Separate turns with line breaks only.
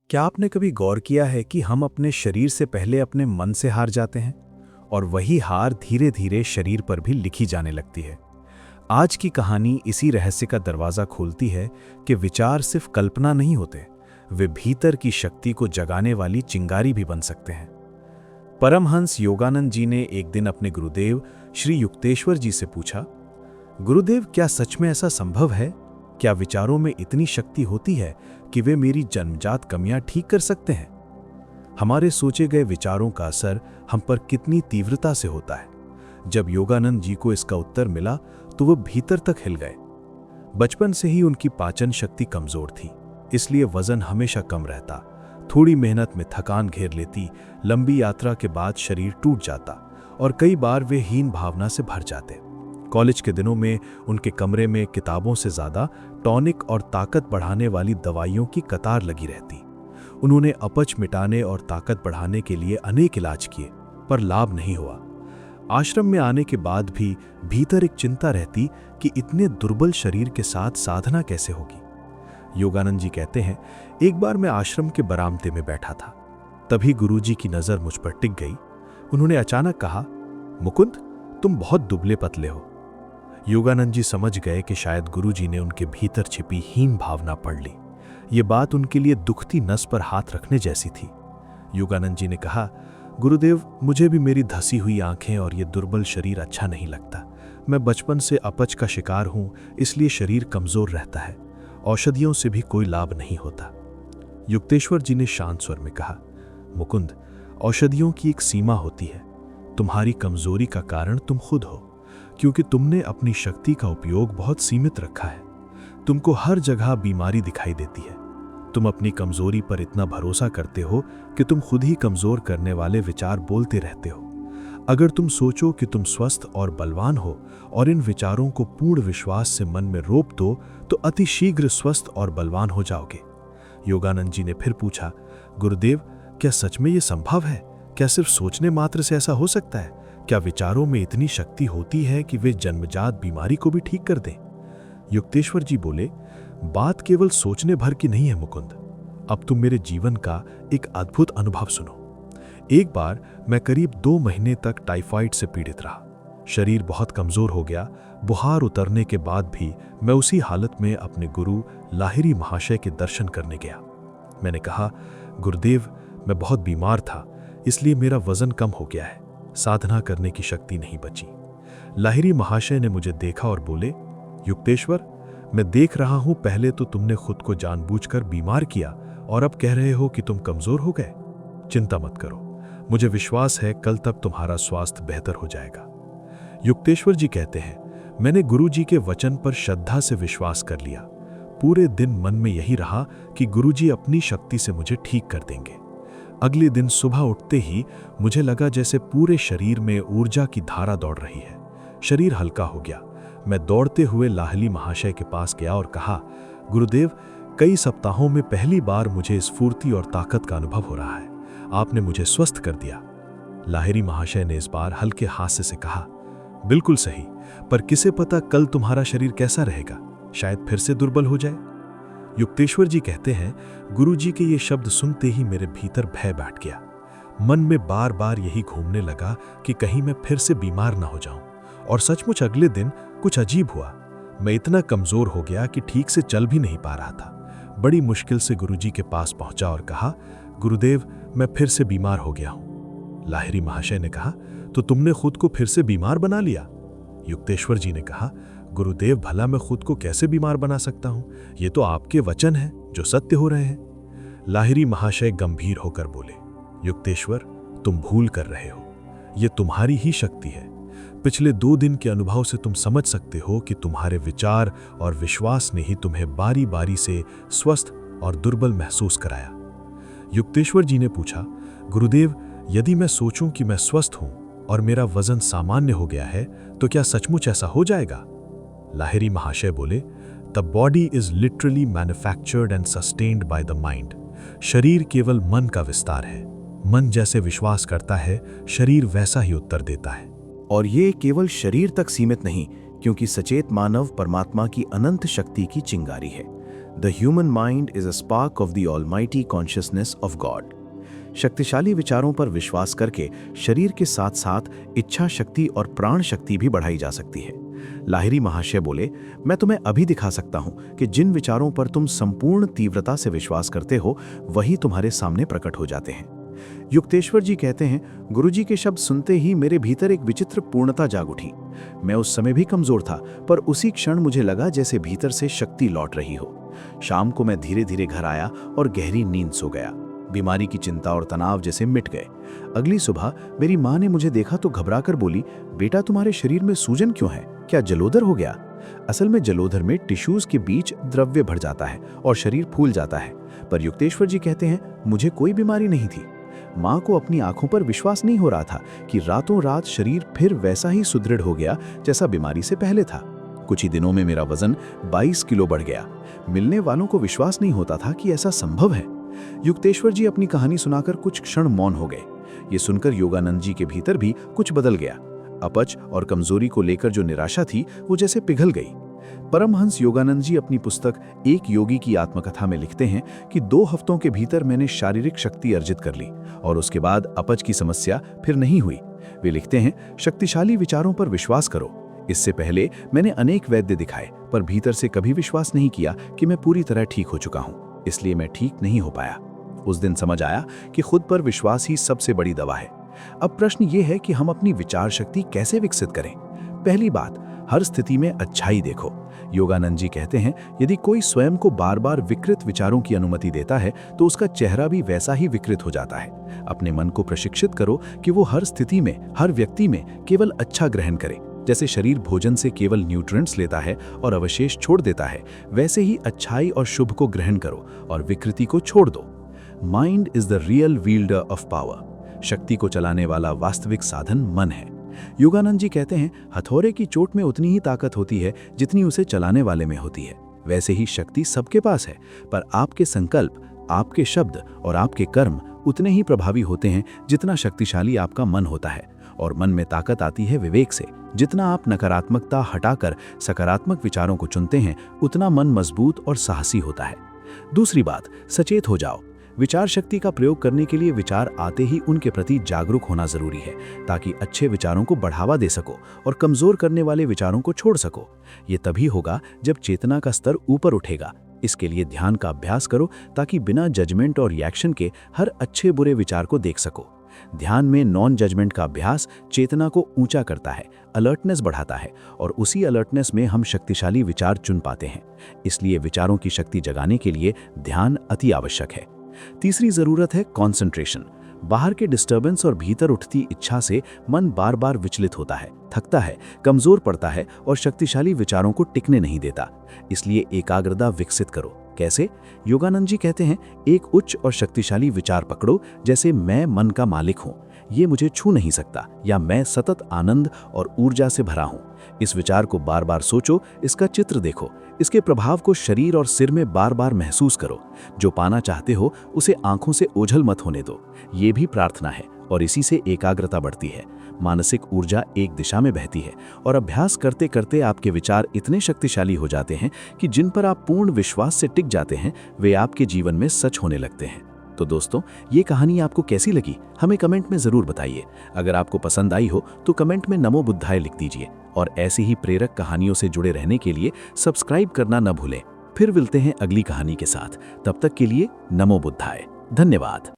क्या आपने कभी गौर किया है कि हम अपने शरीर से पहले अपने मन से हार जाते हैं और वही हार धीरे धीरे शरीर पर भी लिखी जाने लगती है। आज की कहानी इसी रहस्य का दरवाज़ा खोलती है कि विचार सिर्फ कल्पना नहीं होते, वे भीतर की शक्ति को जगाने वाली चिंगारी भी बन सकते हैं। परमहंस योगानंद जी ने एक दिन अपने गुरुदेव श्री युक्तेश्वर जी से पूछा, गुरुदेव, क्या सच में ऐसा संभव है? क्या विचारों में इतनी शक्ति होती है कि वे मेरी जन्मजात कमियां ठीक कर सकते हैं? हमारे सोचे गए विचारों का असर हम पर कितनी तीव्रता से होता है। जब योगानंद जी को इसका उत्तर मिला तो वो भीतर तक हिल गए। बचपन से ही उनकी पाचन शक्ति कमजोर थी, इसलिए वजन हमेशा कम रहता। थोड़ी मेहनत में थकान घेर लेती, लंबी यात्रा के बाद शरीर टूट जाता और कई बार वे हीन भावना से भर जाते। कॉलेज के दिनों में उनके कमरे में किताबों से ज्यादा टॉनिक और ताकत बढ़ाने वाली दवाइयों की कतार लगी रहती। उन्होंने अपच मिटाने और ताकत बढ़ाने के लिए अनेक इलाज किए, पर लाभ नहीं हुआ। आश्रम में आने के बाद भी भीतर एक चिंता रहती कि इतने दुर्बल शरीर के साथ साधना कैसे होगी। योगानंद जी कहते हैं, एक बार मैं आश्रम के बरामदे में बैठा था, तभी गुरुजी की नजर मुझ पर टिक गई। उन्होंने अचानक कहा, मुकुंद, तुम बहुत दुबले पतले हो। योगानंद जी समझ गए कि शायद गुरुजी ने उनके भीतर छिपी हीन भावना पढ़ ली। ये बात उनके लिए दुखती नस पर हाथ रखने जैसी थी। योगानंद जी ने कहा, गुरुदेव, मुझे भी मेरी धसी हुई आंखें और ये दुर्बल शरीर अच्छा नहीं लगता। मैं बचपन से अपच का शिकार हूं, इसलिए शरीर कमजोर रहता है। औषधियों से भी कोई लाभ नहीं होता। युक्तेश्वर जी ने शांत स्वर में कहा, मुकुंद, औषधियों की एक सीमा होती है। तुम्हारी कमजोरी का कारण तुम खुद हो, क्योंकि तुमने अपनी शक्ति का उपयोग बहुत सीमित रखा है। तुमको हर जगह बीमारी दिखाई देती है। तुम अपनी कमजोरी पर इतना भरोसा करते हो कि तुम खुद ही कमजोर करने वाले विचार बोलते रहते हो। अगर तुम सोचो कि तुम स्वस्थ और बलवान हो और इन विचारों को पूर्ण विश्वास से मन में रोप दो तो अति शीघ्र स्वस्थ और बलवान हो जाओगे। योगानंद जी ने फिर पूछा, गुरुदेव, क्या सच में ये संभव है? क्या सिर्फ सोचने मात्र से ऐसा हो सकता है? क्या विचारों में इतनी शक्ति होती है कि वे जन्मजात बीमारी को भी ठीक कर दें? युक्तेश्वर जी बोले, बात केवल सोचने भर की नहीं है मुकुंद। अब तुम मेरे जीवन का एक अद्भुत अनुभव सुनो। एक बार मैं करीब 2 महीने तक टाइफाइड से पीड़ित रहा। शरीर बहुत कमजोर हो गया। बुखार उतरने के बाद भी मैं उसी हालत में अपने गुरु लाहिरी महाशय के दर्शन करने गया। मैंने कहा, गुरुदेव, मैं बहुत बीमार था, इसलिए मेरा वजन कम हो गया है। साधना करने की शक्ति नहीं बची। लाहिरी महाशय ने मुझे देखा और बोले, युक्तेश्वर, मैं देख रहा हूं, पहले तो तुमने खुद को जानबूझकर बीमार किया और अब कह रहे हो कि तुम कमजोर हो गए। चिंता मत करो, मुझे विश्वास है कल तक तुम्हारा स्वास्थ्य बेहतर हो जाएगा। युक्तेश्वर जी कहते हैं, मैंने गुरु जी के वचन पर श्रद्धा से विश्वास कर लिया। पूरे दिन मन में यही रहा कि गुरु जी अपनी शक्ति से मुझे ठीक कर देंगे। अगले दिन सुबह उठते ही मुझे लगा जैसे पूरे शरीर में ऊर्जा की धारा दौड़ रही है। शरीर हल्का हो गया। मैं दौड़ते हुए लाहिरी महाशय के पास गया और कहा, गुरुदेव, कई सप्ताहों में पहली बार मुझे स्फूर्ति और ताकत का अनुभव हो रहा है। आपने मुझे स्वस्थ कर दिया। लाहिरी महाशय ने इस बार हल्के हास्य से कहा, बिल्कुल सही, पर किसे पता कल तुम्हारा शरीर कैसा रहेगा, शायद फिर से दुर्बल हो जाए। युक्तेश्वर जी कहते हैं, गुरु जी के ये शब्द सुनते ही मेरे भीतर भय बैठ गया। मन में बार बार यही घूमने लगा कि कहीं मैं फिर से बीमार ना हो जाऊं। और सचमुच अगले दिन कुछ अजीब हुआ। मैं इतना कमजोर हो गया कि ठीक से चल भी नहीं पा रहा था। बड़ी मुश्किल से गुरु जी के पास पहुंचा और कहा, गुरुदेव, मैं फिर से बीमार हो गया हूं। लाहिरी महाशय ने कहा, तो तुमने खुद को फिर से बीमार बना लिया? युक्तेश्वर जी ने कहा, गुरुदेव, भला मैं खुद को कैसे बीमार बना सकता हूं? ये तो आपके वचन हैं जो सत्य हो रहे हैं। लाहिरी महाशय गंभीर होकर बोले, युक्तेश्वर, तुम भूल कर रहे हो। ये तुम्हारी ही शक्ति है। पिछले 2 दिन के अनुभव से तुम समझ सकते हो कि तुम्हारे विचार और विश्वास ने ही तुम्हें बारी बारी से स्वस्थ और दुर्बल महसूस कराया। युक्तेश्वर जी ने पूछा, गुरुदेव, यदि मैं सोचूं कि मैं स्वस्थ हूं और मेरा वजन सामान्य हो गया है तो क्या सचमुच ऐसा हो जाएगा? लाहिरी महाशय बोले, the body is literally manufactured and sustained by the mind. शरीर केवल मन का विस्तार है। मन जैसे विश्वास करता है, शरीर वैसा ही उत्तर देता है।
और ये केवल शरीर तक सीमित नहीं, क्योंकि सचेत मानव परमात्मा की अनंत शक्ति की चिंगारी है।
The human mind is a spark of the almighty consciousness of God. शक्तिशाली विचारों पर विश्वास करके शरीर के साथ साथ इच्छा शक्ति और प्राण शक्ति भी बढ़ाई जा सकती है। लाहिरी महाशय बोले, मैं तुम्हें अभी दिखा सकता हूं कि जिन विचारों पर तुम संपूर्ण तीव्रता से विश्वास करते हो वही तुम्हारे सामने प्रकट हो जाते हैं। युक्तेश्वर जी कहते हैं, गुरुजी के शब्द सुनते ही मेरे भीतर एक विचित्र पूर्णता जाग उठी। मैं उस समय भी कमजोर था, पर उसी क्षण मुझे लगा जैसे भीतर से शक्ति लौट रही हो। शाम को मैं धीरे धीरे घर आया और गहरी नींद सो गया। बीमारी की चिंता और तनाव जैसे मिट गए। अगली सुबह मेरी माँ ने मुझे देखा तो घबराकर बोली, बेटा तुम्हारे शरीर में सूजन क्यों है, क्या जलोदर हो गया? असल में जलोदर में टिश्यूज के बीच द्रव्य भर जाता है और शरीर फूल जाता है। पर युक्तेश्वर जी कहते हैं, मुझे कोई बीमारी नहीं थी। माँ को अपनी आंखों पर विश्वास नहीं हो रहा था कि रातों रात शरीर फिर वैसा ही सुदृढ़ हो गया जैसा बीमारी से पहले था। कुछ ही दिनों में मेरा वजन 22 किलो बढ़ गया। मिलने वालों को विश्वास नहीं होता था कि ऐसा संभव है। युक्तेश्वर जी अपनी कहानी सुनाकर कुछ क्षण मौन हो गए। ये सुनकर योगानंद जी के भीतर भी कुछ बदल गया। अपच और कमजोरी को लेकर जो निराशा थी वो जैसे पिघल गई। परमहंस योगानंद जी अपनी पुस्तक एक योगी की आत्मकथा में लिखते हैं कि 2 हफ्तों के भीतर मैंने शारीरिक शक्ति अर्जित कर ली और उसके बाद अपच की समस्या फिर नहीं हुई। वे लिखते हैं, शक्तिशाली विचारों पर विश्वास करो। इससे पहले मैंने अनेक वैद्य दिखाए, पर भीतर से कभी विश्वास नहीं किया कि मैं पूरी तरह ठीक हो चुका हूं, इसलिए मैं ठीक नहीं हो पाया। उस दिन समझ आया कि खुद पर विश्वास ही सबसे बड़ी दवा है। अब प्रश्न ये है कि हम अपनी विचार शक्ति कैसे विकसित करें। पहली बात, हर स्थिति में अच्छाई देखो। योगानंद जी कहते हैं, यदि कोई स्वयं को बार बार विकृत विचारों की अनुमति देता है तो उसका चेहरा भी वैसा ही विकृत हो जाता है। अपने मन को प्रशिक्षित करो कि वो हर स्थिति में, हर व्यक्ति में केवल अच्छा ग्रहण करे। जैसे शरीर भोजन से केवल न्यूट्रिएंट्स लेता है और अवशेष छोड़ देता है, वैसे ही अच्छाई और शुभ को ग्रहण करो और विकृति को छोड़ दो। Mind is the real wielder of power. शक्ति को चलाने वाला वास्तविक साधन मन है। योगानंद जी कहते हैं, हथौड़े की चोट में उतनी ही ताकत होती है जितनी उसे चलाने वाले में होती है। वैसे ही शक्ति सबके पास है, पर आपके संकल्प, आपके शब्द और आपके कर्म उतने ही प्रभावी होते हैं जितना शक्तिशाली आपका मन होता है। और मन में ताकत आती है विवेक से। जितना आप नकारात्मकता हटाकर सकारात्मक विचारों को चुनते हैं, उतना मन मजबूत और साहसी होता है। दूसरी बात, सचेत हो जाओ। विचार शक्ति का प्रयोग करने के लिए विचार आते ही उनके प्रति जागरूक होना जरूरी है, ताकि अच्छे विचारों को बढ़ावा दे सको और कमजोर करने वाले विचारों को छोड़ सको। ये तभी होगा जब चेतना का स्तर ऊपर उठेगा। इसके लिए ध्यान का अभ्यास करो, ताकि बिना जजमेंट और रिएक्शन के हर अच्छे बुरे विचार को देख सको। ध्यान में नॉन जजमेंट का अभ्यास चेतना को ऊंचा करता है, अलर्टनेस बढ़ाता है और उसी अलर्टनेस में हम शक्तिशाली विचार चुन पाते हैं। इसलिए विचारों की शक्ति जगाने के लिए ध्यान अति आवश्यक है। तीसरी जरूरत है कंसंट्रेशन। बाहर के डिस्टर्बेंस और भीतर उठती इच्छा से मन बार बार विचलित होता है, थकता है, कमजोर पड़ता है और शक्तिशाली विचारों को टिकने नहीं देता। इसलिए एकाग्रता विकसित करो। कैसे? योगानंद जी कहते हैं, एक उच्च और शक्तिशाली विचार पकड़ो, जैसे मैं मन का मालिक हूँ, ये मुझे छू नहीं सकता, या मैं सतत आनंद और ऊर्जा से भरा हूँ। इस विचार को बार बार सोचो, इसका चित्र देखो, इसके प्रभाव को शरीर और सिर में बार बार महसूस करो। जो पाना चाहते हो उसे आंखों से ओझल मत होने दो। ये भी प्रार्थना है और इसी से एकाग्रता बढ़ती है। मानसिक ऊर्जा एक दिशा में बहती है और अभ्यास करते करते आपके विचार इतने शक्तिशाली हो जाते हैं कि जिन पर आप पूर्ण विश्वास से टिक जाते हैं वे आपके जीवन में सच होने लगते हैं। तो दोस्तों, ये कहानी आपको कैसी लगी हमें कमेंट में जरूर बताइए। अगर आपको पसंद आई हो तो कमेंट में नमो बुद्धाय लिख दीजिए और ऐसी ही प्रेरक कहानियों से जुड़े रहने के लिए सब्सक्राइब करना न भूलें। फिर मिलते हैं अगली कहानी के साथ। तब तक के लिए नमो बुद्धाय। धन्यवाद।